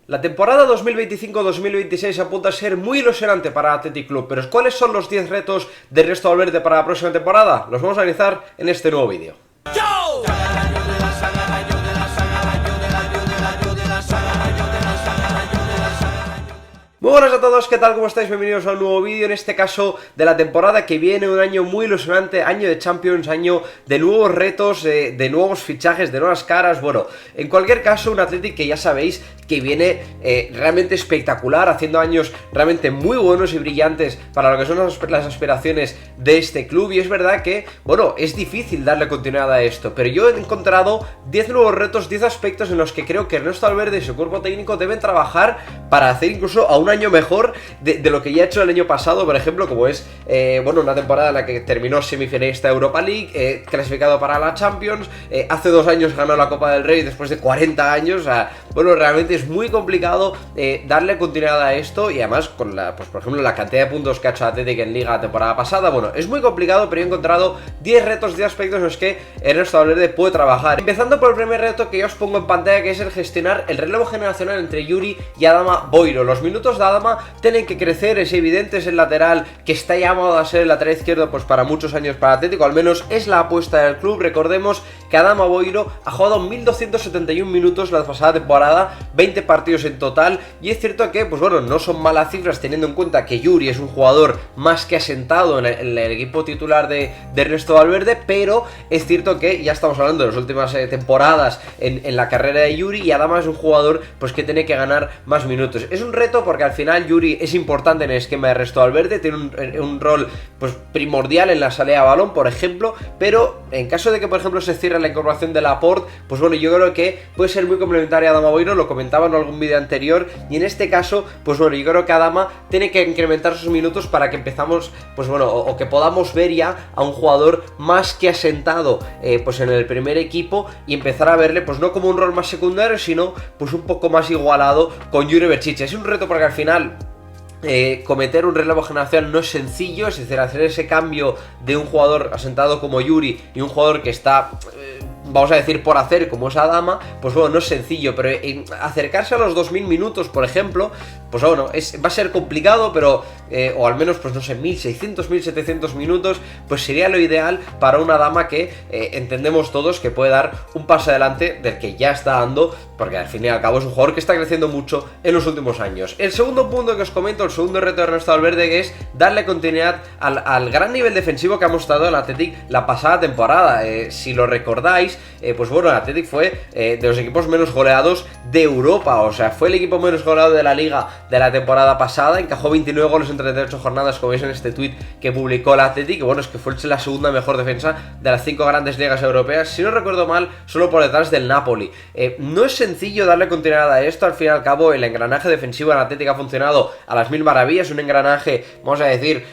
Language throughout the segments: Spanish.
La temporada 2025-2026 apunta a ser muy ilusionante para Athletic Club, pero ¿cuáles son los 10 retos de Ernesto Valverde para la próxima temporada? Los vamos a analizar en este nuevo vídeo. Muy buenas a todos, ¿qué tal? ¿Cómo estáis? Bienvenidos a un nuevo vídeo, en este caso de la temporada que viene, un año muy ilusionante, año de Champions, año de nuevos retos, de nuevos fichajes, de nuevas caras. Bueno, en cualquier caso, un Athletic que ya sabéis que viene realmente espectacular, haciendo años realmente muy buenos y brillantes para lo que son las aspiraciones de este club. Y es verdad que, bueno, es difícil darle continuidad a esto, pero yo he encontrado 10 nuevos retos, 10 aspectos en los que creo que Ernesto Valverde y su cuerpo técnico deben trabajar para hacer incluso a un año mejor de lo que ya ha hecho el año pasado, por ejemplo, como es, bueno, una temporada en la que terminó semifinalista de Europa League, clasificado para la Champions, hace 2 años ganó la Copa del Rey después de 40 años, o sea, bueno, realmente es muy complicado darle continuidad a esto, y además con pues por ejemplo, la cantidad de puntos que ha hecho Athletic en Liga la temporada pasada, bueno, es muy complicado, pero he encontrado 10 retos, 10 aspectos en los que Ernesto Valverde puede trabajar. Empezando por el primer reto que ya os pongo en pantalla, que es el gestionar el relevo generacional entre Yuri y Adama Boiro. Los minutos de Adama tienen que crecer, es evidente, es el lateral que está llamado a ser el lateral izquierdo pues para muchos años para Atlético, al menos es la apuesta del club. Recordemos que Adama Boiro ha jugado 1271 minutos la pasada temporada, 20 partidos en total, y es cierto que, pues bueno, no son malas cifras teniendo en cuenta que Yuri es un jugador más que asentado en el equipo titular de Ernesto Valverde, pero es cierto que ya estamos hablando de las últimas temporadas en la carrera de Yuri, y Adama es un jugador pues que tiene que ganar más minutos. Es un reto porque al final Yuri es importante en el esquema de Ernesto Valverde, tiene un rol pues primordial en la salida de balón, por ejemplo, pero en caso de que, por ejemplo, se cierre la incorporación de Laporte, pues bueno, yo creo que puede ser muy complementario a Adama Boiro, lo comentaba en algún vídeo anterior, y en este caso, pues bueno, yo creo que Adama tiene que incrementar sus minutos para que empezamos, pues bueno, o que podamos ver ya a un jugador más que asentado pues en el primer equipo, y empezar a verle pues no como un rol más secundario, sino pues un poco más igualado con Jure Bečić. Es un reto porque al final cometer un relevo generacional no es sencillo, es decir, hacer ese cambio de un jugador asentado como Yuri y un jugador que está vamos a decir por hacer como es Adama, pues bueno, no es sencillo, pero acercarse a los 2000 minutos, por ejemplo, pues bueno, va a ser complicado, pero o al menos, pues no sé, 1600, 1700 minutos, pues sería lo ideal para una Adama que entendemos todos que puede dar un paso adelante del que ya está dando, porque al fin y al cabo es un jugador que está creciendo mucho en los últimos años. El segundo punto que os comento, el segundo reto de Ernesto Valverde, que es darle continuidad al gran nivel defensivo que ha mostrado el Athletic la pasada temporada. Si lo recordáis, pues bueno, el Athletic fue de los equipos menos goleados de Europa, o sea, fue el equipo menos goleado de la Liga de la temporada pasada, encajó 29 goles en 38 jornadas, como veis en este tweet que publicó el Athletic, y bueno, es que fue la segunda mejor defensa de las 5 grandes ligas europeas, si no recuerdo mal, solo por detrás del Napoli. No es sencillo darle continuidad a esto, al fin y al cabo el engranaje defensivo del Athletic ha funcionado a las mil maravillas, un engranaje, vamos a decir,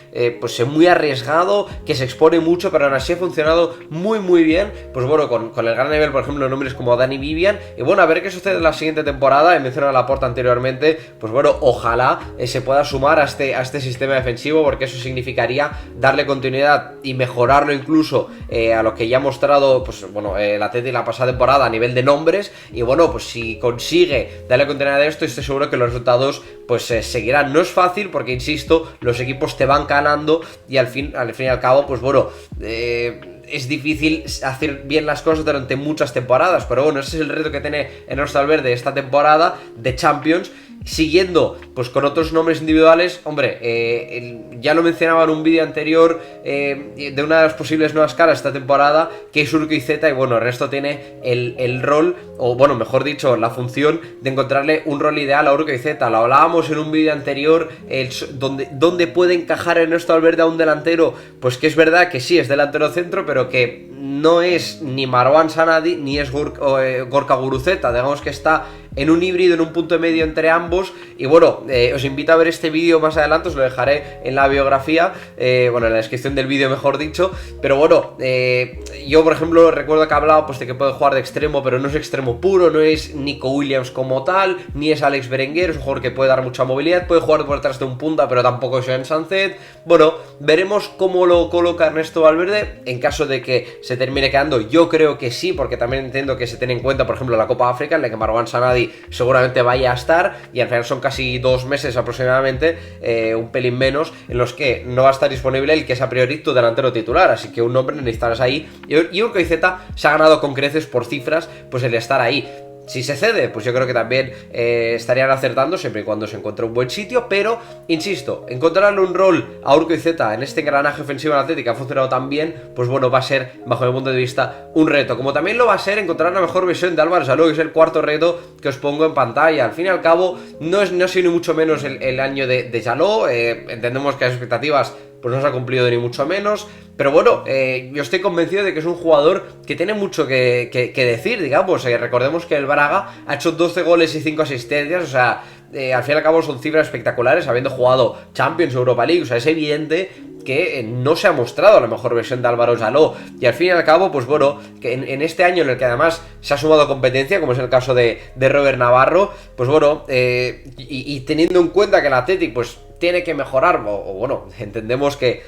pues muy arriesgado, que se expone mucho, pero aún así ha funcionado muy bien, pues bueno, con el gran nivel, por ejemplo, nombres como Dani Vivian, y bueno, a ver qué sucede en la siguiente temporada. He mencionado a Laporte anteriormente, pues bueno, ojalá se pueda sumar a este sistema defensivo, porque eso significaría darle continuidad y mejorarlo incluso a lo que ya ha mostrado, pues bueno, el Athletic la pasada temporada a nivel de nombres, y bueno, pues si consigue darle continuidad a esto, estoy seguro que los resultados pues seguirán. No es fácil porque, insisto, los equipos te van ganando y al fin y al cabo, pues bueno, es difícil hacer bien las cosas durante muchas temporadas, pero bueno, ese es el reto que tiene Ernesto Valverde esta temporada de Champions, siguiendo pues con otros nombres individuales. Hombre, ya lo mencionaba en un vídeo anterior de una de las posibles nuevas caras esta temporada, que es Urquizueta, y bueno, Ernesto tiene el rol, o bueno, mejor dicho, la función de encontrarle un rol ideal a Urquizueta. Lo hablábamos en un vídeo anterior, donde puede encajar Ernesto Valverde a un delantero, pues que es verdad que sí, es delantero centro, pero que no es ni Marwan Sanadi ni es Gorka Guruceta, digamos que está en un híbrido, en un punto medio entre ambos. Y bueno, os invito a ver este vídeo más adelante, os lo dejaré en la biografía, bueno, en la descripción del vídeo mejor dicho. Pero bueno, yo por ejemplo recuerdo que he hablado pues de que puede jugar de extremo, pero no es extremo puro, no es Nico Williams como tal, ni es Alex Berenguer, es un jugador que puede dar mucha movilidad, puede jugar por detrás de un punta, pero tampoco es Joan Sánchez. Bueno, veremos cómo lo coloca Ernesto Valverde, en caso de que se termine quedando. Yo creo que sí, porque también entiendo que se tiene en cuenta, por ejemplo, la Copa África, en la que Marwan Sanadi Rodri seguramente vaya a estar, y al final son casi 2 meses aproximadamente, un pelín menos, en los que no va a estar disponible el que es a priori tu delantero titular, así que un nombre necesitarás ahí, y Urkoizeta se ha ganado con creces por cifras pues el estar ahí. Si se cede, pues yo creo que también estarían acertando siempre y cuando se encuentre un buen sitio, pero, insisto, encontrarle un rol a Urkoizeta en este engranaje ofensivo en Atlético ha funcionado tan bien, pues bueno, va a ser, bajo mi punto de vista, un reto. Como también lo va a ser encontrar la mejor versión de Álvaro Saló, que es el cuarto reto que os pongo en pantalla. Al fin y al cabo, no ha sido ni mucho menos el año de Saló, entendemos que las expectativas pues no se ha cumplido ni mucho menos, pero bueno, yo estoy convencido de que es un jugador que tiene mucho que decir, digamos. Recordemos que el Braga ha hecho 12 goles y 5 asistencias, o sea, al fin y al cabo son cifras espectaculares, habiendo jugado Champions, Europa League, o sea, es evidente que no se ha mostrado la mejor versión de Álvaro Saló, y al fin y al cabo, pues bueno, que en este año en el que además se ha sumado competencia, como es el caso de Robert Navarro, pues bueno, y teniendo en cuenta que el Athletic pues tiene que mejorar, o bueno, entendemos que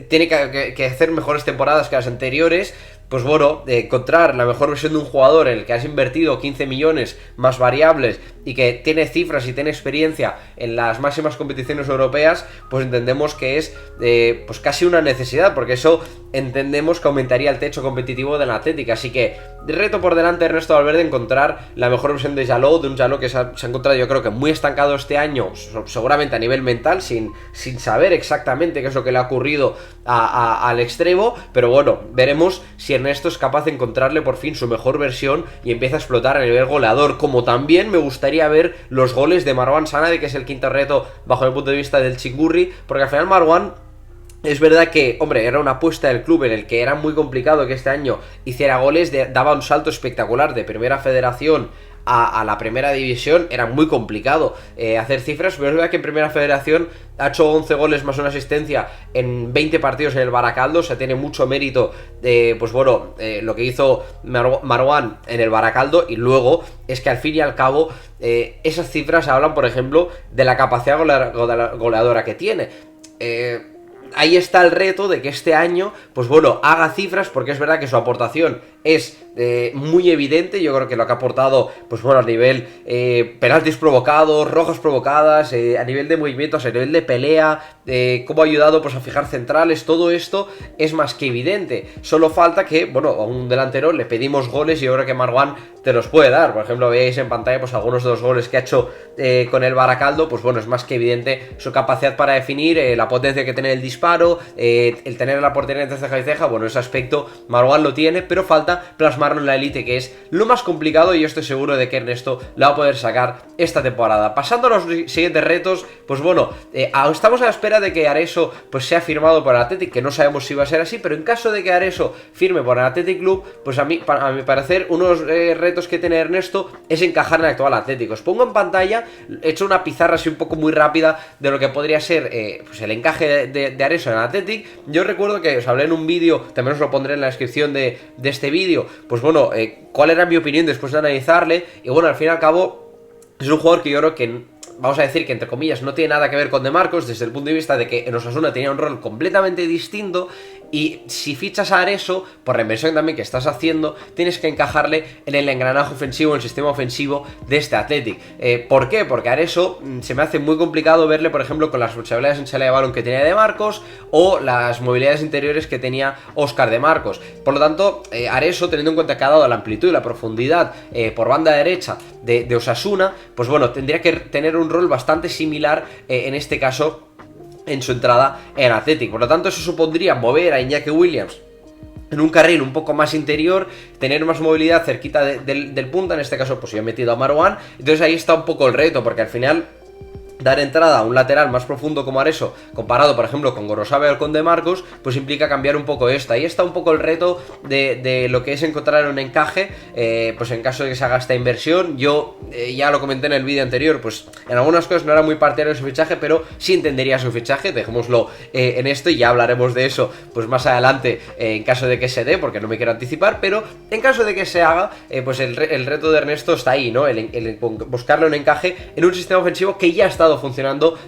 tiene que hacer mejores temporadas que las anteriores, pues bueno, encontrar la mejor versión de un jugador en el que has invertido 15 millones más variables y que tiene cifras y tiene experiencia en las máximas competiciones europeas, pues entendemos que es pues casi una necesidad, porque eso entendemos que aumentaría el techo competitivo del Athletic. Así que reto por delante Ernesto Valverde encontrar la mejor versión de Jaló, de un Jaló que se ha encontrado, yo creo que muy estancado este año, seguramente a nivel mental, sin saber exactamente qué es lo que le ha ocurrido al extremo, pero bueno, veremos si Ernesto es capaz de encontrarle por fin su mejor versión y empieza a explotar a nivel goleador, como también me gustaría ver los goles de Marwan Sanadi, que es el quinto reto bajo el punto de vista del Chingurri, porque al final Marwan, es verdad que, hombre, era una apuesta del club en el que era muy complicado que este año hiciera goles, daba un salto espectacular de primera federación a la primera división, era muy complicado hacer cifras, pero es verdad que en primera federación ha hecho 11 goles más una asistencia en 20 partidos en el Baracaldo, o sea, tiene mucho mérito, pues bueno, lo que hizo Marwan en el Baracaldo, y luego es que al fin y al cabo esas cifras hablan, por ejemplo, de la capacidad goleadora que tiene. Ahí está el reto de que este año, pues bueno, haga cifras, porque es verdad que su aportación es muy evidente. Yo creo que lo que ha aportado, pues bueno, a nivel penaltis provocados, rojas provocadas, a nivel de movimientos, a nivel de pelea, cómo ha ayudado pues a fijar centrales, todo esto es más que evidente. Solo falta que, bueno, a un delantero le pedimos goles, y yo creo que Marwan te los puede dar. Por ejemplo, veis en pantalla pues algunos de los goles que ha hecho con el Baracaldo, pues bueno, es más que evidente su capacidad para definir, la potencia que tiene el disparo, el tener la portería entre ceja y ceja. Bueno, ese aspecto Marwan lo tiene, pero falta plasmarlo en la élite, que es lo más complicado, y yo estoy seguro de que Ernesto la va a poder sacar esta temporada. Pasando a los siguientes retos, pues bueno, estamos a la espera de que Areso pues sea firmado por el Athletic, que no sabemos si va a ser así, pero en caso de que Areso firme por el Athletic Club, pues a mi parecer unos retos que tiene Ernesto es encajar en el actual Atlético. Os pongo en pantalla, he hecho una pizarra así un poco muy rápida de lo que podría ser pues el encaje de Areso en el Athletic. Yo recuerdo que os hablé en un vídeo, también os lo pondré en la descripción de este vídeo, pues bueno, cuál era mi opinión después de analizarle, y bueno, al fin y al cabo es un jugador que yo creo que, vamos a decir que entre comillas no tiene nada que ver con De Marcos, desde el punto de vista de que en Osasuna tenía un rol completamente distinto, y si fichas a Areso, por la inversión también que estás haciendo, tienes que encajarle en el engranaje ofensivo, en el sistema ofensivo de este Athletic. ¿Por qué? Porque Areso se me hace muy complicado verle, por ejemplo, con las responsabilidades en salida de balón que tenía De Marcos, o las movilidades interiores que tenía Óscar De Marcos. Por lo tanto, Areso, teniendo en cuenta que ha dado la amplitud y la profundidad por banda derecha de Osasuna, pues bueno, tendría que tener un rol bastante similar, en este caso, en su entrada en Athletic. Por lo tanto, eso supondría mover a Iñaki Williams en un carril un poco más interior, tener más movilidad cerquita del punta. En este caso pues yo he metido a Marwan, entonces ahí está un poco el reto, porque al final dar entrada a un lateral más profundo como Areso, comparado por ejemplo con Gorosabel o con De Marcos, pues implica cambiar un poco esto. Ahí está un poco el reto de lo que es encontrar un encaje, pues en caso de que se haga esta inversión. Yo ya lo comenté en el vídeo anterior, pues en algunas cosas no era muy partidario de su fichaje, pero sí entendería su fichaje, dejémoslo en esto, y ya hablaremos de eso pues más adelante, en caso de que se dé, porque no me quiero anticipar. Pero en caso de que se haga, pues el reto de Ernesto está ahí, ¿no? El buscarle un encaje en un sistema ofensivo que ya ha estado funcionando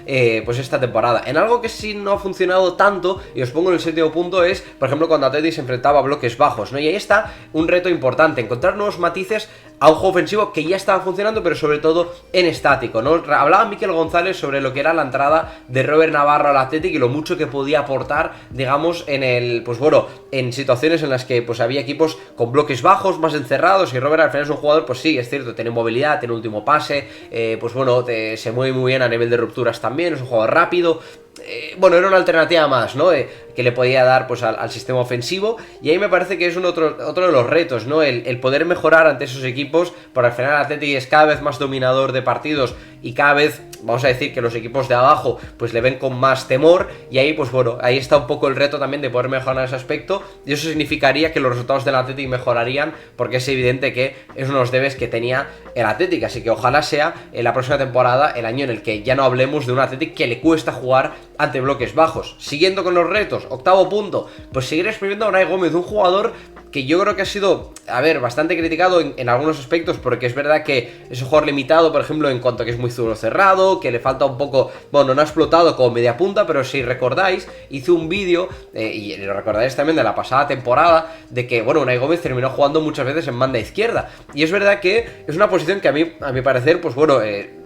pues esta temporada. En algo que sí no ha funcionado tanto, y os pongo en el séptimo punto, es por ejemplo cuando Athletic se enfrentaba a bloques bajos, ¿no? Y ahí está un reto importante, encontrar nuevos matices a un juego ofensivo que ya estaba funcionando, pero sobre todo en estático, ¿no? Hablaba Mikel González sobre lo que era la entrada de Robert Navarro al Athletic y lo mucho que podía aportar, digamos, en situaciones en las que pues había equipos con bloques bajos, más encerrados, y Robert al final es un jugador, pues sí, es cierto, tiene movilidad, tiene último pase, se mueve muy bien a nivel de rupturas también, es un jugador rápido. Era una alternativa más, ¿no? Que le podía dar pues al sistema ofensivo, y ahí me parece que es otro de los retos, ¿no? El poder mejorar ante esos equipos, porque al final el Athletic es cada vez más dominador de partidos y cada vez, vamos a decir que los equipos de abajo pues le ven con más temor, y ahí pues ahí está un poco el reto también de poder mejorar ese aspecto, y eso significaría que los resultados del Athletic mejorarían, porque es evidente que es uno de los debes que tenía el Athletic, así que ojalá sea en la próxima temporada el año en el que ya no hablemos de un Athletic que le cuesta jugar ante bloques bajos. Siguiendo con los retos, octavo punto, pues seguir exprimiendo a Unai Gómez, un jugador que yo creo que ha sido, bastante criticado en algunos aspectos, porque es verdad que es un jugador limitado, por ejemplo, en cuanto a que es muy zurdo cerrado, que le falta un poco, no ha explotado como media punta, pero si recordáis, hice un vídeo, y lo recordaréis también de la pasada temporada, de que, Unai Gómez terminó jugando muchas veces en banda izquierda, y es verdad que es una posición que a mi parecer,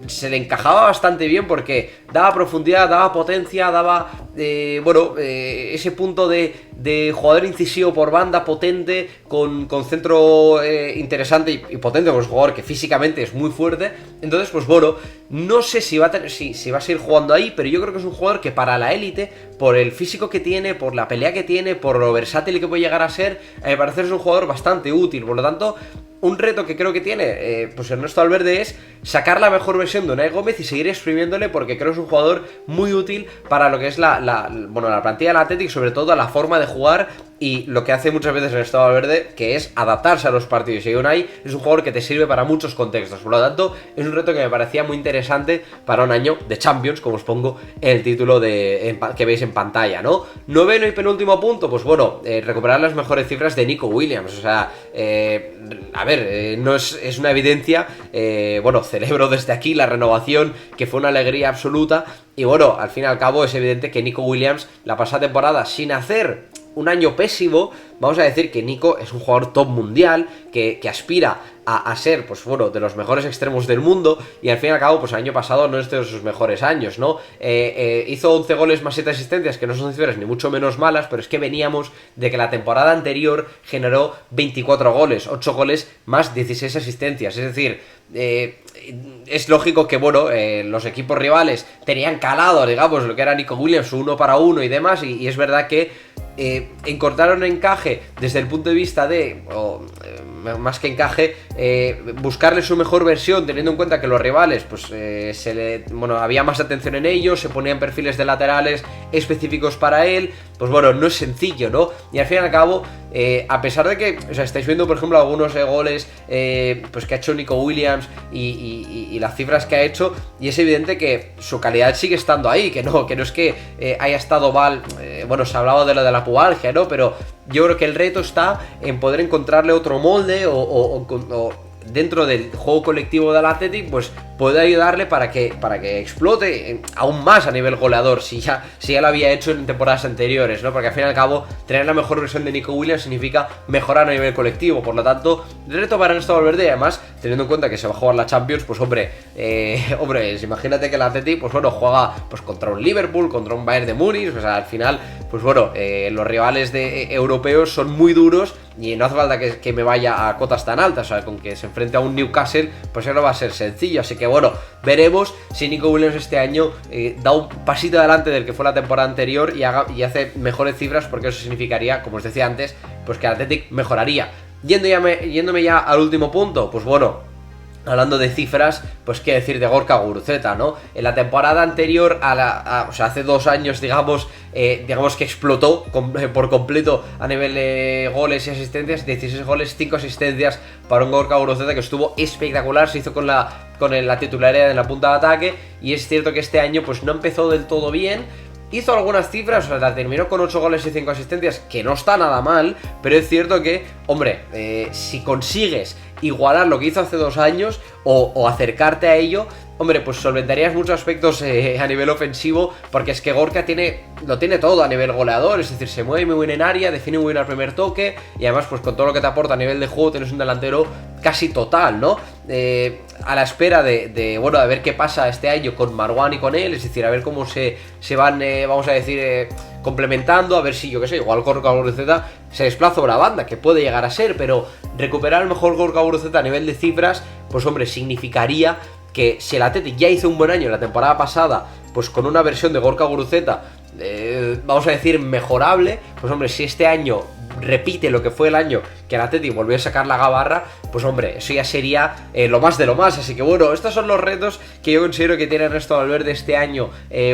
se le encajaba bastante bien, porque daba profundidad, daba potencia, daba, ese punto de jugador incisivo por banda, potente, con centro interesante y potente, pues jugador que físicamente es muy fuerte. Entonces, no sé si va a seguir jugando ahí, pero yo creo que es un jugador que para la élite, por el físico que tiene, por la pelea que tiene, por lo versátil que puede llegar a ser, me parece que es un jugador bastante útil. Por lo tanto, un reto que creo que tiene Ernesto Valverde es sacar la mejor versión de Unai Gómez y seguir exprimiéndole, porque creo que es un jugador muy útil para lo que es la plantilla del Athletic, sobre todo a la forma de jugar y lo que hace muchas veces Ernesto Valverde, que es adaptarse a los partidos. Y Unai es un jugador que te sirve para muchos contextos, por lo tanto es un reto que me parecía muy interesante para un año de Champions, como os pongo en el título que veis en pantalla, ¿no? Noveno y penúltimo punto, recuperar las mejores cifras de Nico Williams. O sea, no es una evidencia, celebro desde aquí la renovación, que fue una alegría absoluta, y al fin y al cabo es evidente que Nico Williams la pasada temporada, sin hacer un año pésimo, vamos a decir que Nico es un jugador top mundial, que aspira a ser, de los mejores extremos del mundo, y al fin y al cabo, el año pasado no es de sus mejores años, ¿no? Hizo 11 goles más 7 asistencias, que no son cifras ni mucho menos malas, pero es que veníamos de que la temporada anterior generó 24 goles, 8 goles más 16 asistencias, es decir, es lógico que, los equipos rivales tenían calado, digamos, lo que era Nico Williams, su 1 para 1 y demás, y es verdad que encontraron encaje desde el punto de vista más que encaje, buscarle su mejor versión, teniendo en cuenta que los rivales, había más atención en ellos, se ponían perfiles de laterales específicos para él, no es sencillo, ¿no? Y al fin y al cabo, a pesar de que, estáis viendo, por ejemplo, algunos goles que ha hecho Nico Williams y las cifras que ha hecho, y es evidente que su calidad sigue estando ahí, que no es que haya estado mal, se hablaba de lo de la pubalgia, ¿no? Pero yo creo que el reto está en poder encontrarle otro molde o dentro del juego colectivo del Athletic, puede ayudarle para que explote aún más a nivel goleador, si ya lo había hecho en temporadas anteriores, ¿no? Porque al fin y al cabo, tener la mejor versión de Nico Williams significa mejorar a nivel colectivo. Por lo tanto, el reto para Ernesto Valverde, además, teniendo en cuenta que se va a jugar la Champions, imagínate que el Athletic, juega contra un Liverpool, contra un Bayern de Múnich, al final, los rivales europeos son muy duros, y no hace falta que me vaya a cotas tan altas, con que se enfrente a un Newcastle, eso no va a ser sencillo. Así que veremos si Nico Williams este año da un pasito adelante del que fue la temporada anterior y hace mejores cifras, porque eso significaría, como os decía antes, que el Athletic mejoraría. Yéndome ya al último punto, hablando de cifras, qué decir de Gorka Guruceta, ¿no? En la temporada anterior, hace 2 años, digamos que explotó por completo a nivel de goles y asistencias, 16 goles, 5 asistencias para un Gorka Guruceta que estuvo espectacular, se hizo con la titularidad en la punta de ataque, y es cierto que este año no empezó del todo bien. Hizo algunas cifras, la terminó con 8 goles y 5 asistencias, que no está nada mal, pero es cierto que, si consigues igualar lo que hizo hace 2 años o acercarte a ello, hombre, pues solventarías muchos aspectos a nivel ofensivo, porque es que Gorka lo tiene todo a nivel goleador, es decir, se mueve muy bien en área, define muy bien al primer toque, y además pues con todo lo que te aporta a nivel de juego tienes un delantero casi total, ¿no? A la espera de ver qué pasa este año con Marwan y con él, es decir, a ver cómo se van, vamos a decir, complementando, a ver si, yo qué sé, igual Gorka Guruceta se desplaza a una banda, que puede llegar a ser, pero recuperar el mejor Gorka Guruceta a nivel de cifras, pues hombre, significaría que si el Athletic ya hizo un buen año la temporada pasada, pues con una versión de Gorka Guruceta, vamos a decir, mejorable, pues hombre, si este año repite lo que fue el año que el Athletic volvió a sacar la gabarra, pues hombre, eso ya sería lo más de lo más. Así que bueno, estos son los retos que yo considero que tiene Ernesto Valverde este año,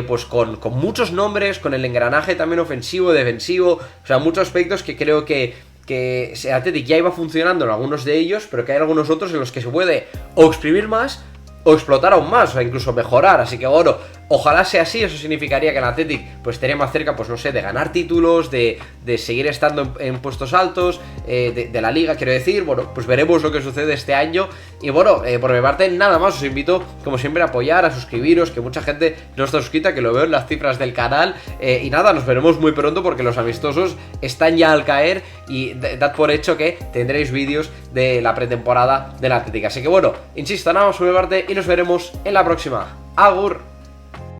pues con muchos nombres, con el engranaje también ofensivo, defensivo, o sea, muchos aspectos que creo que el Athletic ya iba funcionando en algunos de ellos, pero que hay algunos otros en los que se puede o exprimir más o explotar aún más, o incluso mejorar. Así que bueno, ojalá sea así. Eso significaría que el Athletic pues estaría más cerca, pues no sé, de ganar títulos, de seguir estando en puestos altos, de la liga, quiero decir. Bueno, pues veremos lo que sucede este año. Y bueno, por mi parte nada más, os invito como siempre a apoyar, a suscribiros, que mucha gente no está suscrita, que lo veo en las cifras del canal. Y nada, nos veremos muy pronto porque los amistosos están ya al caer y dad por hecho que tendréis vídeos de la pretemporada del Athletic. Así que bueno, insisto, nada más por mi parte y nos veremos en la próxima. Agur.